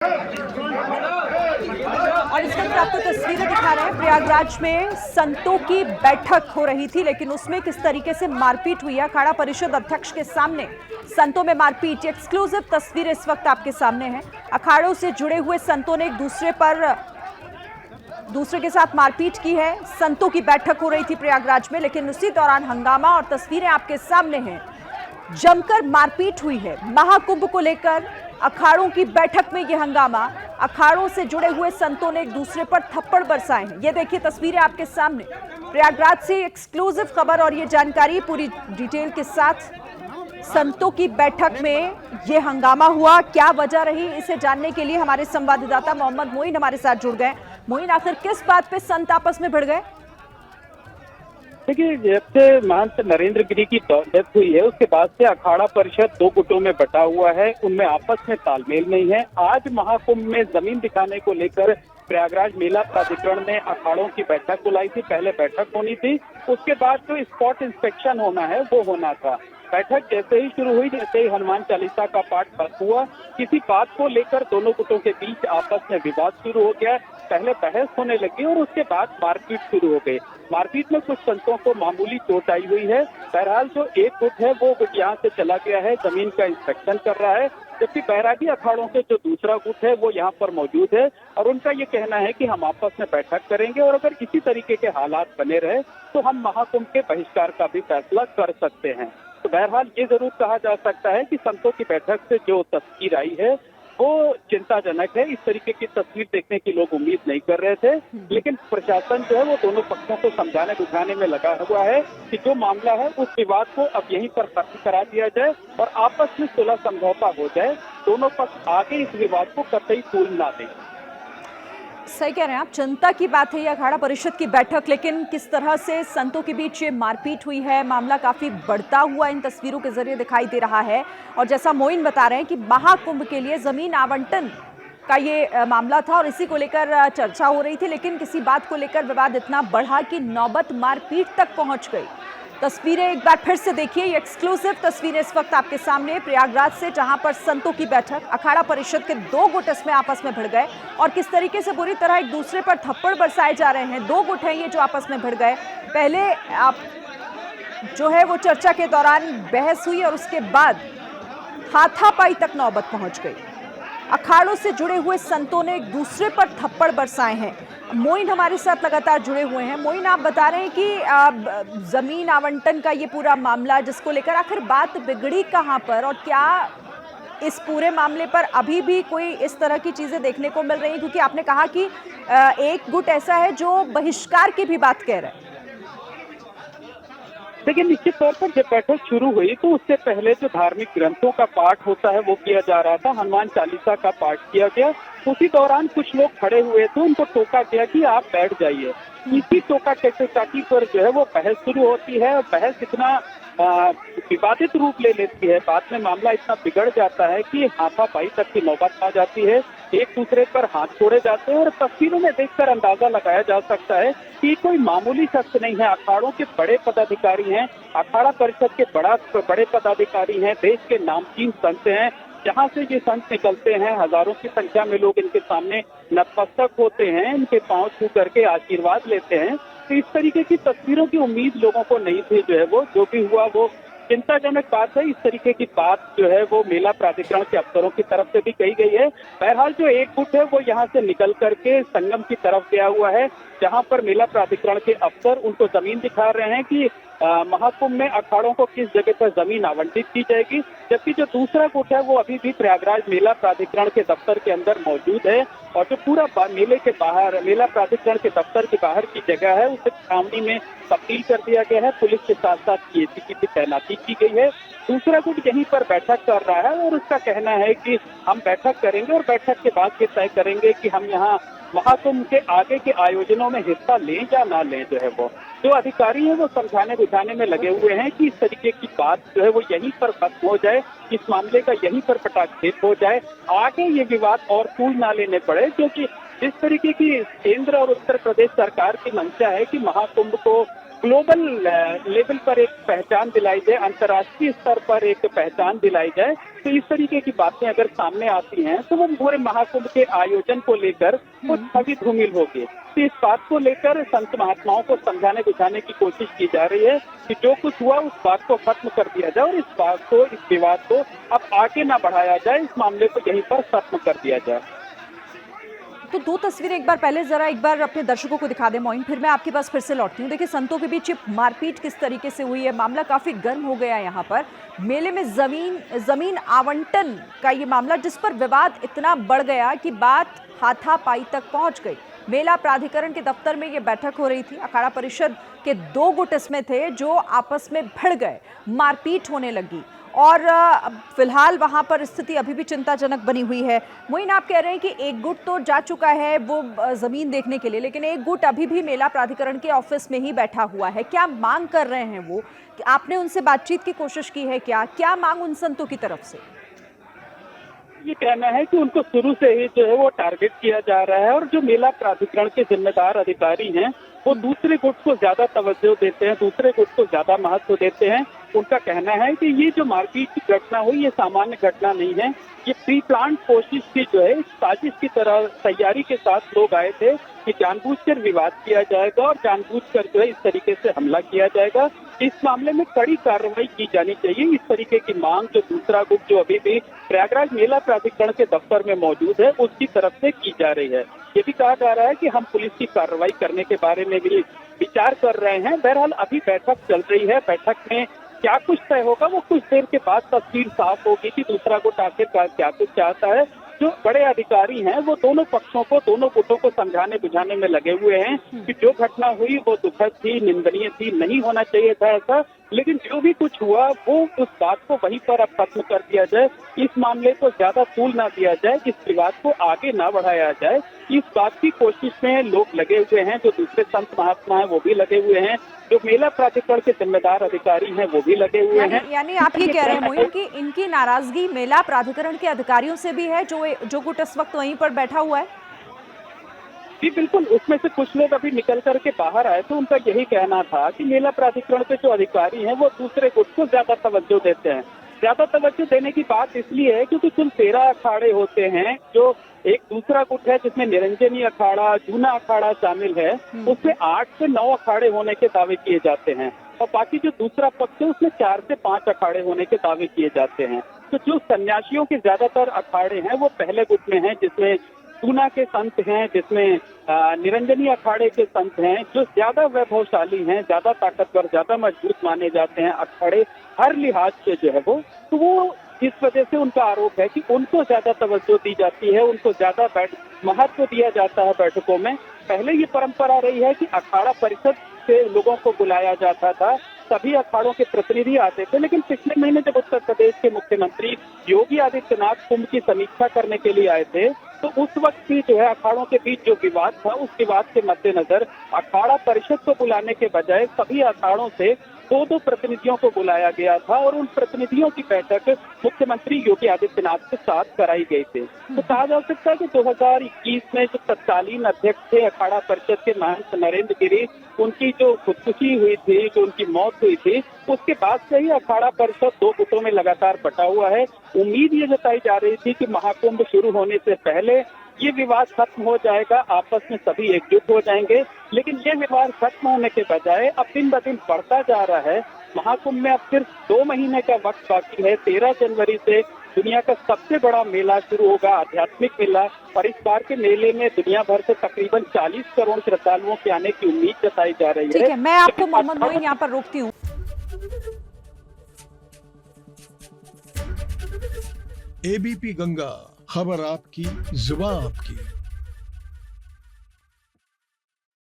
और इस वक्त आपको तस्वीरें दिखा रहे हैं। प्रयागराज में संतों की बैठक हो रही थी, लेकिन उसमें किस तरीके से मारपीट हुई है अखाड़ा परिषद अध्यक्ष के सामने। संतों में मारपीट, एक्सक्लूसिव तस्वीरें इस वक्त आपके सामने हैं। अखाड़ों से जुड़े हुए संतों ने एक दूसरे के साथ मारपीट की है। संतों की बैठक हो रही थी प्रयागराज में, लेकिन उसी दौरान हंगामा, और तस्वीरें आपके सामने हैं। जमकर मारपीट हुई है। महाकुंभ को लेकर अखाड़ों की बैठक में यह हंगामा। अखाड़ों से जुड़े हुए संतों ने एक दूसरे पर थप्पड़ बरसाए हैं। ये देखिए तस्वीरें आपके सामने। प्रयागराज से एक्सक्लूसिव खबर और ये जानकारी पूरी डिटेल के साथ। संतों की बैठक में ये हंगामा हुआ, क्या वजह रही, इसे जानने के लिए हमारे संवाददाता मोहम्मद मोइन हमारे साथ जुड़ गए। मोइन, आखिर किस बात पे संत आपस में भिड़ गए? देखिए, जब से महंत नरेंद्र गिरी की डेथ हुई है, उसके बाद से अखाड़ा परिषद दो गुटों में बटा हुआ है। उनमें आपस में तालमेल नहीं है। आज महाकुंभ में जमीन दिखाने को लेकर प्रयागराज मेला प्राधिकरण ने अखाड़ों की बैठक बुलाई थी। पहले बैठक होनी थी, उसके बाद जो स्पॉट इंस्पेक्शन होना है वो होना था। बैठक जैसे ही शुरू हुई, जैसे ही हनुमान चालीसा का पाठ खत्म हुआ, किसी बात को लेकर दोनों गुटों के बीच आपस में विवाद शुरू हो गया। पहले बहस होने लगी और उसके बाद मारपीट शुरू हो गई। मारपीट में कुछ संतों को मामूली चोट आई हुई है। बहरहाल जो एक गुट है वो गुट यहाँ से चला गया है, जमीन का इंस्पेक्शन कर रहा है, जबकि बैरागी अखाड़ों के जो दूसरा गुट है वो यहाँ पर मौजूद है और उनका ये कहना है कि हम आपस में बैठक करेंगे और अगर इसी तरीके के हालात बने रहे तो हम महाकुंभ के बहिष्कार का भी फैसला कर सकते हैं। तो बहरहाल ये जरूर कहा जा सकता है कि संतों की बैठक से जो तस्वीर आई है वो चिंताजनक है। इस तरीके की तस्वीर देखने की लोग उम्मीद नहीं कर रहे थे, लेकिन प्रशासन जो है वो दोनों पक्षों को समझाने बुझाने में लगा हुआ है कि जो मामला है उस विवाद को अब यहीं पर खत्म करा दिया जाए और आपस में सुलह समझौता हो जाए। दोनों पक्ष आगे इस विवाद को कतई तूल ना दें। सही कह रहे हैं आप, चिंता की बात है ये अखाड़ा परिषद की बैठक, लेकिन किस तरह से संतों के बीच ये मारपीट हुई है, मामला काफी बढ़ता हुआ इन तस्वीरों के जरिए दिखाई दे रहा है। और जैसा मोइन बता रहे हैं कि महाकुंभ के लिए जमीन आवंटन का ये मामला था और इसी को लेकर चर्चा हो रही थी, लेकिन किसी बात को लेकर विवाद इतना बढ़ा कि नौबत मारपीट तक पहुंच गई। तस्वीरें एक बार फिर से देखिए, ये एक्सक्लूसिव तस्वीरें इस वक्त आपके सामने प्रयागराज से, जहां पर संतों की बैठक, अखाड़ा परिषद के दो गुट इसमें आपस में भिड़ गए और किस तरीके से बुरी तरह एक दूसरे पर थप्पड़ बरसाए जा रहे हैं। दो गुट हैं ये जो आपस में भिड़ गए। पहले जो है वो चर्चा के दौरान बहस हुई और उसके बाद हाथापाई तक नौबत पहुंच गई। अखाड़ों से जुड़े हुए संतों ने एक दूसरे पर थप्पड़ बरसाए हैं। मोइन हमारे साथ लगातार जुड़े हुए हैं। मोइन, आप बता रहे हैं कि जमीन आवंटन का ये पूरा मामला जिसको लेकर आखिर बात बिगड़ी कहां पर, और क्या इस पूरे मामले पर अभी भी कोई इस तरह की चीजें देखने को मिल रही हैं? क्योंकि आपने कहा कि एक गुट ऐसा है जो बहिष्कार की भी बात कह रहा है। देखिए, निश्चित तौर पर जब बैठक शुरू हुई तो उससे पहले जो धार्मिक ग्रंथों का पाठ होता है वो किया जा रहा था। हनुमान चालीसा का पाठ किया गया। उसी दौरान कुछ लोग खड़े हुए थे, उनको टोका गया कि आप बैठ जाइए। इसी टोका टाकी पर जो है वो बहस शुरू होती है और बहस इतना विवादित रूप ले लेती है, बाद में मामला इतना बिगड़ जाता है कि हाथापाई तक की नौबत आ जाती है। एक दूसरे पर हाथ छोड़े जाते हैं और तस्वीरों में देखकर अंदाजा लगाया जा सकता है कि कोई मामूली शख्स नहीं है। अखाड़ों के बड़े पदाधिकारी हैं, अखाड़ा परिषद के बड़े पदाधिकारी हैं, देश के नामचीन संत हैं। जहाँ से ये संत निकलते हैं, हजारों की संख्या में लोग इनके सामने नतमस्तक होते हैं, इनके पांव छू करके आशीर्वाद लेते हैं। तो इस तरीके की तस्वीरों की उम्मीद लोगों को नहीं थी। जो है वो जो भी हुआ वो चिंताजनक बात है। इस तरीके की बात जो है वो मेला प्राधिकरण के अफसरों की तरफ से भी कही गई है। बहरहाल जो एक गुट है वो यहाँ से निकल करके संगम की तरफ गया हुआ है, जहाँ पर मेला प्राधिकरण के अफसर उनको जमीन दिखा रहे हैं कि महाकुंभ में अखाड़ों को किस जगह पर जमीन आवंटित की जाएगी। जबकि जो दूसरा गुट है वो अभी भी प्रयागराज मेला प्राधिकरण के दफ्तर के अंदर मौजूद है और जो पूरा मेले के बाहर, मेला प्राधिकरण के दफ्तर के बाहर की जगह है उसे छावनी में तब्दील कर दिया गया है। पुलिस के साथ साथ एसीपी की तैनाती की गई है। दूसरा गुट यहीं पर बैठक कर रहा है और उसका कहना है कि हम बैठक करेंगे और बैठक के बाद ये तय करेंगे कि हम यहाँ महाकुंभ के आगे के आयोजनों में हिस्सा लें या ना लें। जो है वो जो अधिकारी हैं वो समझाने बुझाने में लगे हुए हैं कि इस तरीके की बात जो है वो यहीं पर खत्म हो जाए, इस मामले का यहीं पर पटाक्षेप हो जाए, आगे ये विवाद और तूल ना लेने पड़े। क्योंकि जिस तरीके की केंद्र और उत्तर प्रदेश सरकार की मंशा है कि महाकुंभ को ग्लोबल लेवल पर एक पहचान दिलाई जाए, अंतर्राष्ट्रीय स्तर पर एक पहचान दिलाई जाए, तो इस तरीके की बातें अगर सामने आती हैं तो वो पूरे महाकुंभ के आयोजन को लेकर वो छवि धूमिल होगी। तो इस बात को लेकर संत महात्माओं को समझाने बुझाने की कोशिश की जा रही है कि जो कुछ हुआ उस बात को खत्म कर दिया जाए और इस बात को, इस विवाद को अब आगे ना बढ़ाया जाए, इस मामले को यहीं पर खत्म कर दिया जाए। तो दो तस्वीरें एक बार अपने दर्शकों को दिखा दें मोइन, फिर मैं आपके पास फिर से लौटती हूँ। देखिए संतों के बीच मारपीट किस तरीके से हुई है, मामला काफी गर्म हो गया यहाँ पर। मेले में जमीन आवंटन का ये मामला, जिस पर विवाद इतना बढ़ गया कि बात हाथापाई तक पहुंच गई। मेला प्राधिकरण के दफ्तर में ये बैठक हो रही थी। अखाड़ा परिषद के दो गुट इसमें थे जो आपस में भिड़ गए, मारपीट होने लगी और फिलहाल वहां पर स्थिति अभी भी चिंताजनक बनी हुई है। मोइन, आप कह रहे हैं कि एक गुट तो जा चुका है वो जमीन देखने के लिए, लेकिन एक गुट अभी भी मेला प्राधिकरण के ऑफिस में ही बैठा हुआ है। क्या मांग कर रहे हैं वो? आपने उनसे बातचीत की कोशिश की है? क्या मांग उन संतों की तरफ से? ये कहना है कि उनको शुरू से ही जो है वो टारगेट किया जा रहा है और जो मेला प्राधिकरण के जिम्मेदार अधिकारी हैं वो दूसरे गुट को ज्यादा तवज्जो देते हैं, दूसरे गुट को ज्यादा महत्व देते हैं। उनका कहना है कि ये जो मारपीट की घटना हुई ये सामान्य घटना नहीं है, ये प्री प्लान कोशिश की जो है साजिश की तरह तैयारी के साथ लोग आए थे कि जानबूझकर विवाद किया जाएगा और जानबूझकर जो है इस तरीके से हमला किया जाएगा। इस मामले में कड़ी कार्रवाई की जानी चाहिए। इस तरीके की मांग जो दूसरा गुट जो अभी भी प्रयागराज मेला प्राधिकरण के दफ्तर में मौजूद है उसकी तरफ से की जा रही है। ये भी कहा जा रहा है कि हम पुलिस की कार्रवाई करने के बारे में भी विचार कर रहे हैं। बहरहाल अभी बैठक चल रही है, बैठक में क्या कुछ तय होगा वो कुछ देर के बाद तस्वीर साफ होगी कि दूसरा गुट आखिरकार क्या कुछ चाहता है। जो बड़े अधिकारी हैं वो दोनों पक्षों को, दोनों गुटों को समझाने बुझाने में लगे हुए हैं कि जो घटना हुई वो दुखद थी, निंदनीय थी, नहीं होना चाहिए था ऐसा, लेकिन जो भी कुछ हुआ वो उस बात को वहीं पर अब खत्म कर दिया जाए, इस मामले को ज्यादा तूल ना दिया जाए, इस विवाद को आगे ना बढ़ाया जाए। इस बात की कोशिश में लोग लगे हुए हैं, जो दूसरे संत महात्मा हैं वो भी लगे हुए हैं, जो मेला प्राधिकरण के जिम्मेदार अधिकारी हैं वो भी लगे हुए हैं। यानी आप ये कह रहे हैं मोइन कि इनकी नाराजगी मेला प्राधिकरण के अधिकारियों से भी है जो गुट इस वक्त वहीं पर बैठा हुआ है? जी बिल्कुल, उसमें से कुछ लोग अभी निकल करके बाहर आए तो उनका यही कहना था कि मेला प्राधिकरण के जो अधिकारी हैं वो दूसरे गुट को ज्यादा तवज्जो देते हैं। ज्यादा तवज्जो देने की बात इसलिए है क्योंकि कुल 13 अखाड़े होते हैं, जो एक दूसरा गुट है जिसमें निरंजनी अखाड़ा, जूना अखाड़ा शामिल है, उसमें 8 से 9 अखाड़े होने के दावे किए जाते हैं और बाकी जो दूसरा पक्ष है उसमें 4 से 5 अखाड़े होने के दावे किए जाते हैं। तो जो सन्यासियों के ज्यादातर अखाड़े हैं वो पहले गुट में हैं, जिसमें जूना के संत हैं, जिसमें निरंजनी अखाड़े के संत हैं, जो ज्यादा वैभवशाली हैं, ज्यादा ताकतवर, ज्यादा मजबूत माने जाते हैं अखाड़े हर लिहाज से जो है वो, तो वो इस वजह से उनका आरोप है कि उनको ज्यादा तवज्जो दी जाती है, उनको ज्यादा महत्व दिया जाता है बैठकों में। पहले ये परंपरा रही है कि अखाड़ा परिषद से लोगों को बुलाया जाता था, सभी अखाड़ों के प्रतिनिधि आते थे, लेकिन पिछले महीने जब उत्तर प्रदेश के मुख्यमंत्री योगी आदित्यनाथ कुंभ की समीक्षा करने के लिए आए थे तो उस वक्त भी जो है अखाड़ों के बीच जो विवाद था उस विवाद के मद्देनजर अखाड़ा परिषद को बुलाने के बजाय सभी अखाड़ों से 2-2 प्रतिनिधियों को बुलाया गया था और उन प्रतिनिधियों की बैठक मुख्यमंत्री योगी आदित्यनाथ के साथ कराई गई थी। तो कहा जा सकता है कि 2021 में जो तत्कालीन अध्यक्ष थे अखाड़ा परिषद के महंत नरेंद्र गिरी, उनकी जो खुदकुशी हुई थी, जो उनकी मौत हुई थी, उसके बाद से ही अखाड़ा परिषद 2 गुटों में लगातार बटा हुआ है। उम्मीद ये जताई जा रही थी कि महाकुंभ शुरू होने से पहले ये विवाद खत्म हो जाएगा, आपस में सभी एकजुट हो जाएंगे, लेकिन ये विवाद खत्म होने के बजाय अब दिन ब दिन बढ़ता जा रहा है। महाकुंभ में अब सिर्फ 2 महीने का वक्त बाकी है। 13 जनवरी से दुनिया का सबसे बड़ा मेला शुरू होगा, आध्यात्मिक मेला, और इस बार के मेले में दुनिया भर से तकरीबन 40 करोड़ श्रद्धालुओं के आने की उम्मीद जताई जा रही है। ठीक है, मैं आपको मोहम्मद मोइन यहाँ पर रोकती हूँ। एबीपी गंगा, खबर आपकी, जुबान आपकी।